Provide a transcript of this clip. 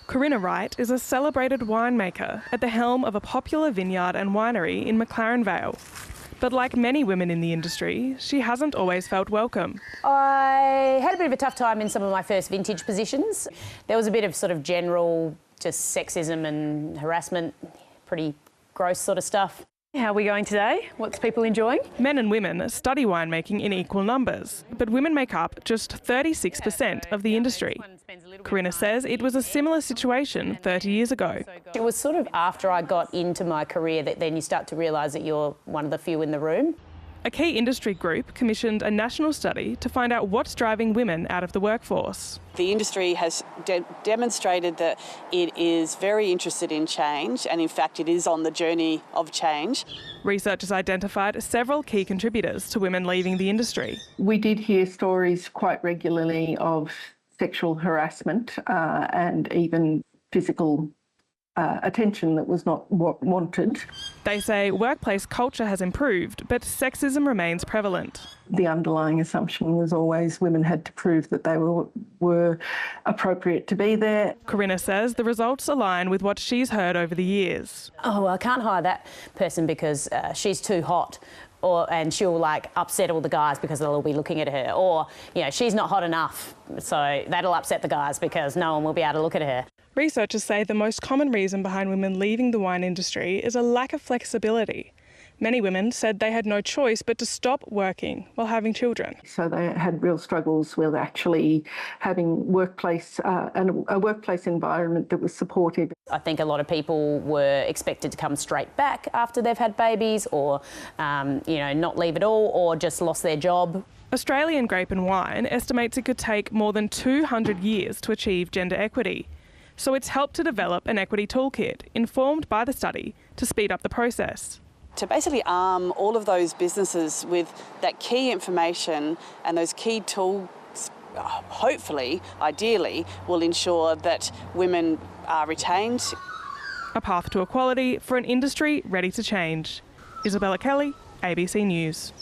Corinna Wright is a celebrated winemaker at the helm of a popular vineyard and winery in McLaren Vale. But like many women in the industry, she hasn't always felt welcome. I had a bit of a tough time in some of my first vintage positions. There was a bit of sort of general just sexism and harassment, pretty gross sort of stuff. How are we going today? What's people enjoying? Men and women study winemaking in equal numbers, but women make up just 36% of the industry. Corinna says it was a similar situation 30 years ago. It was sort of after I got into my career that then you start to realise that you're one of the few in the room. A key industry group commissioned a national study to find out what's driving women out of the workforce. The industry has demonstrated that it is very interested in change, and in fact it is on the journey of change. Researchers identified several key contributors to women leaving the industry. We did hear stories quite regularly of sexual harassment and even physical attention that was not wanted. They say workplace culture has improved, but sexism remains prevalent. The underlying assumption was always women had to prove that they were appropriate to be there. Corinna says the results align with what she's heard over the years. Oh, well, I can't hire that person because she's too hot. And she'll upset all the guys because they'll all be looking at her. Or, she's not hot enough, so that'll upset the guys because no one will be able to look at her. Researchers say the most common reason behind women leaving the wine industry is a lack of flexibility. Many women said they had no choice but to stop working while having children. So they had real struggles with actually having a workplace environment that was supportive. I think a lot of people were expected to come straight back after they've had babies or, not leave at all or just lost their job. Australian Grape and Wine estimates it could take more than 200 years to achieve gender equity. So it's helped to develop an equity toolkit informed by the study to speed up the process. To basically arm all of those businesses with that key information and those key tools, hopefully, ideally, will ensure that women are retained. A path to equality for an industry ready to change. Isabella Kelly, ABC News.